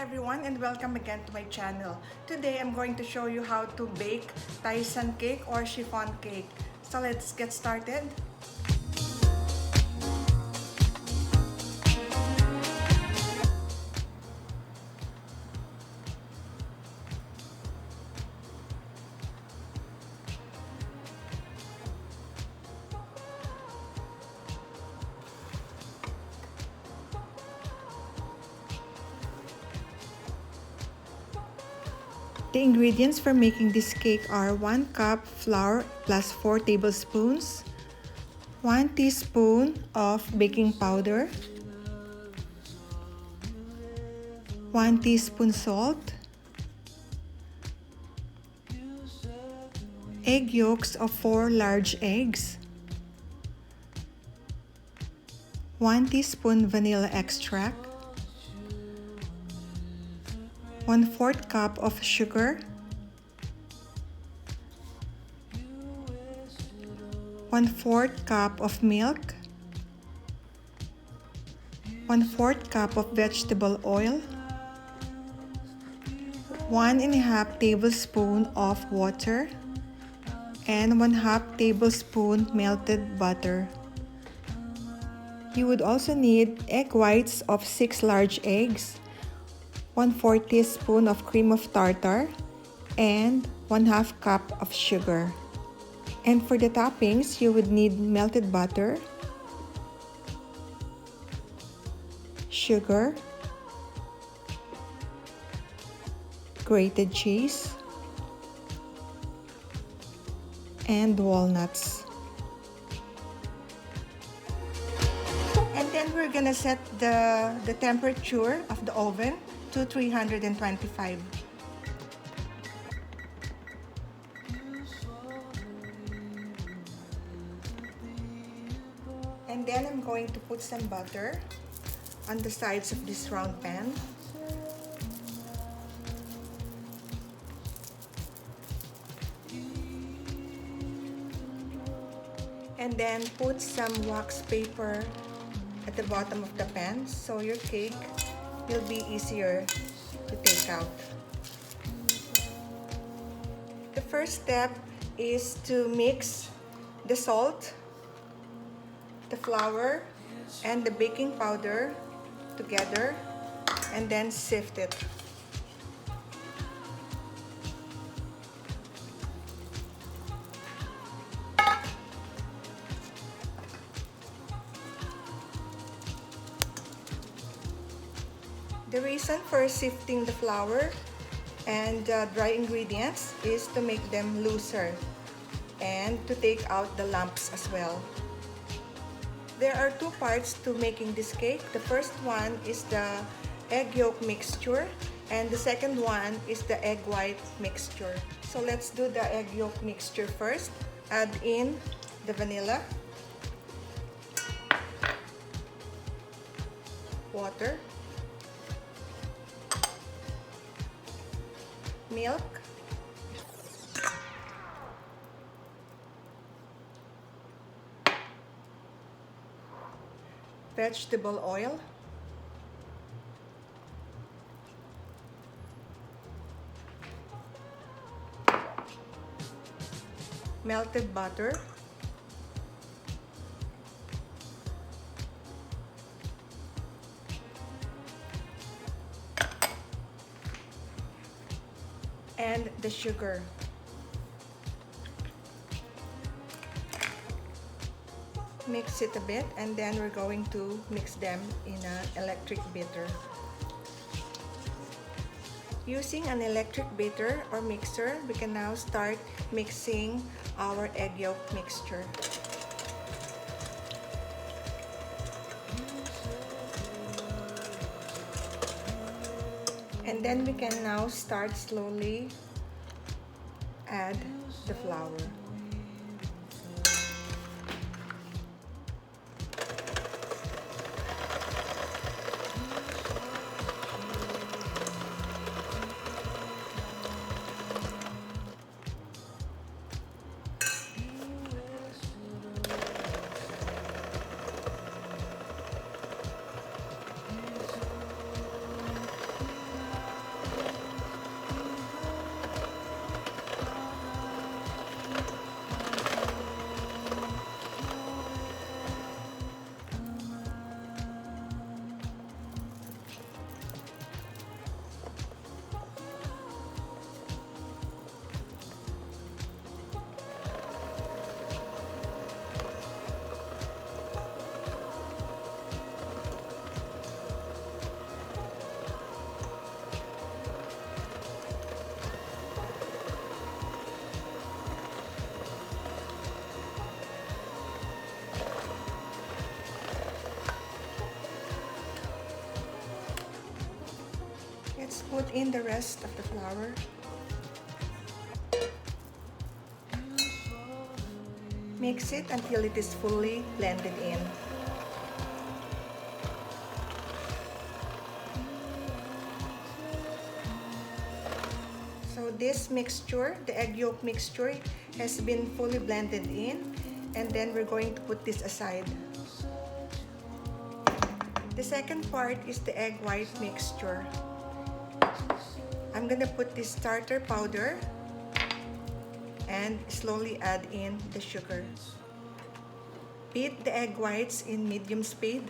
everyone and welcome again to my channel. Today I'm going to show you how to bake Taisan cake or chiffon cake. So let's get started. The ingredients for making this cake are 1 cup flour plus 4 tablespoons, 1 teaspoon of baking powder, 1 teaspoon salt, egg yolks of 4 large eggs, 1 teaspoon vanilla extract, 1/4 cup of sugar, 1/4 cup of milk, 1/4 cup of vegetable oil, 1½ tablespoon of water, and 1/2 tablespoon melted butter. You would also need egg whites of 6 large eggs, 1/4 teaspoon of cream of tartar, and 1/2 cup of sugar. And for the toppings, you would need melted butter, sugar, grated cheese, and walnuts. And then we're gonna set the temperature of the oven to 325. And then I'm going to put some butter on the sides of this round pan. And then put some wax paper at the bottom of the pan so your cake will be easier to take out. The first step is to mix the salt, the flour, and the baking powder together and then sift it. The reason for sifting the flour and dry ingredients is to make them looser and to take out the lumps as well. There are 2 parts to making this cake. The first one is the egg yolk mixture and the second one is the egg white mixture. So let's do the egg yolk mixture first. Add in the vanilla, water, milk, vegetable oil, melted butter, and the sugar. Mix it a bit and then we're going to mix them in an electric beater. Using an electric beater or mixer, we can now start mixing our egg yolk mixture. And then we can now start slowly add the flour. put in the rest of the flour. Mix it until it is fully blended in. So this mixture, the egg yolk mixture, has been fully blended in, and then we're going to put this aside. The second part is the egg white mixture. I'm gonna put this tartar powder and slowly add in the sugar. Beat the egg whites in medium speed.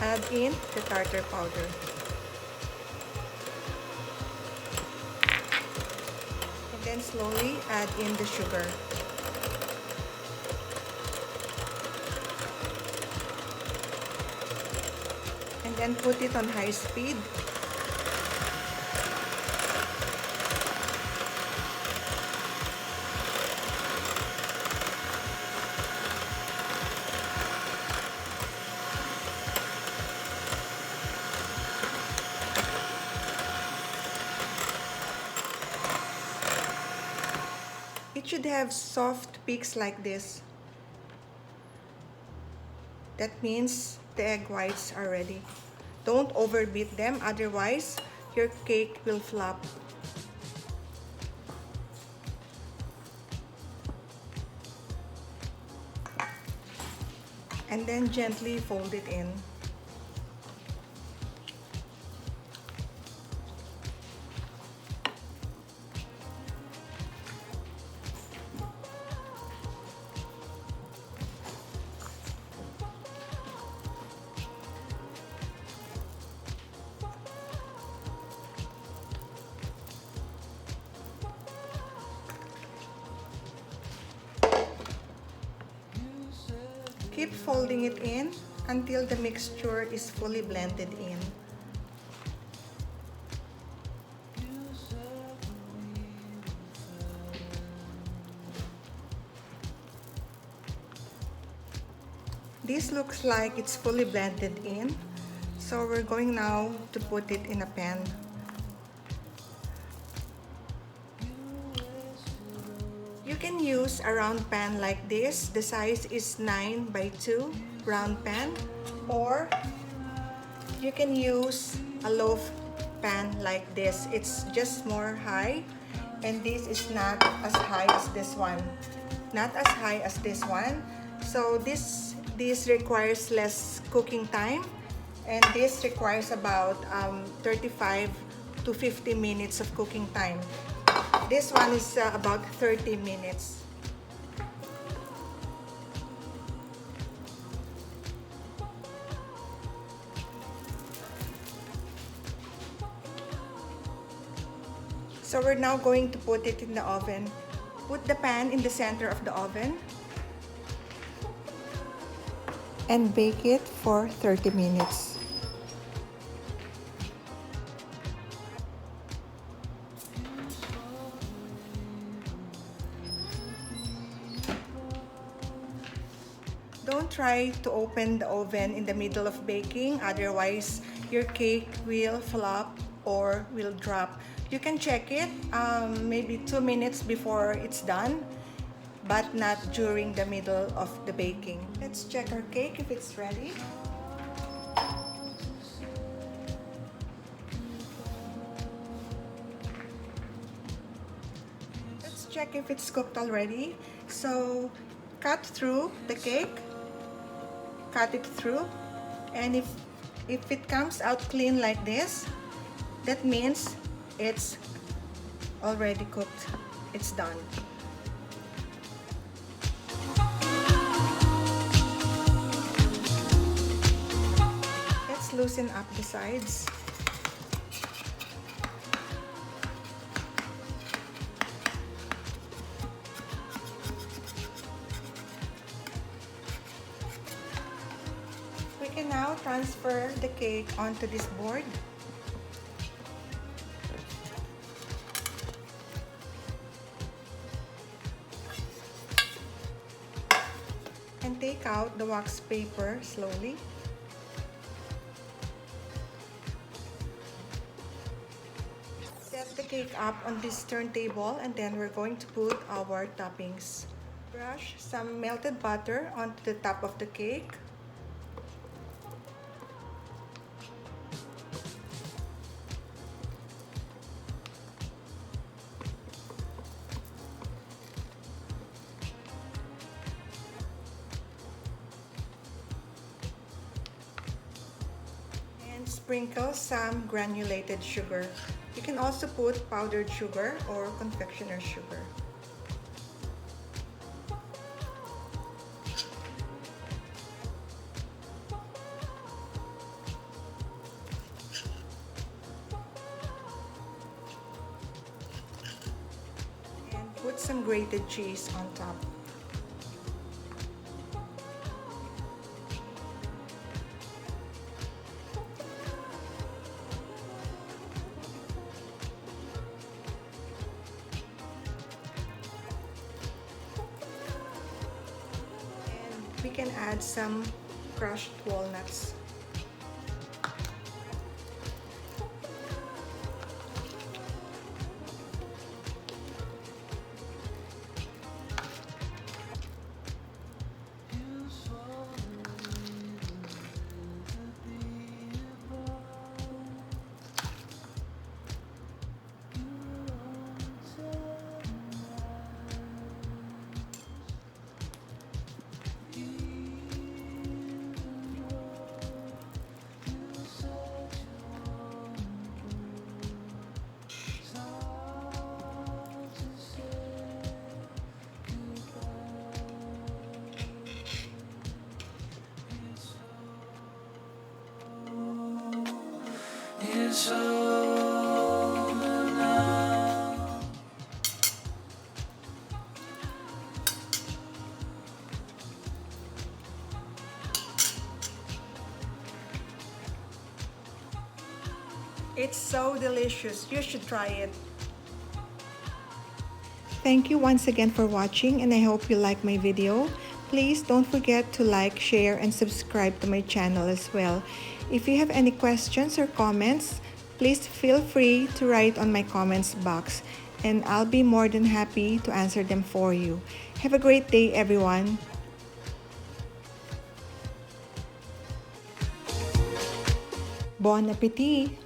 Add in the tartar powder. And then slowly add in the sugar. And then put it on high speed. It should have soft peaks like this. That means the egg whites are ready. Don't overbeat them, otherwise your cake will flop. And then gently fold it in. Keep folding it in until the mixture is fully blended in. This looks like it's fully blended in, so we're going now to put it in a pan. You can use a round pan like this. The size is 9 by 2 round pan, or you can use a loaf pan like this. It's just more high, and this is not as high as this one. Not as high as this one. So this requires less cooking time, and this requires about 35 to 50 minutes of cooking time. This one is about 30 minutes. So we're now going to put it in the oven. Put the pan in the center of the oven and bake it for 30 minutes. Don't try to open the oven in the middle of baking, otherwise your cake will flop or will drop. You can check it maybe 2 minutes before it's done, but not during the middle of the baking. Let's check our cake if it's ready. Let's check if it's cooked already. So cut through the cake. Cut it through, and if it comes out clean like this, that means it's already cooked. It's done. Let's loosen up the sides. We can now transfer the cake onto this board. And take out the wax paper slowly. Set the cake up on this turntable, and then we're going to put our toppings. Brush some melted butter onto the top of the cake. And sprinkle some granulated sugar. You can also put powdered sugar or confectioner's sugar. Put some grated cheese on top. And we can add some crushed walnuts. It's over now. It's so delicious. You should try it. Thank you once again for watching, and I hope you like my video. Please don't forget to like, share, and subscribe to my channel as well. If you have any questions or comments, please feel free to write on my comments box, and I'll be more than happy to answer them for you. Have a great day, everyone. Bon appétit!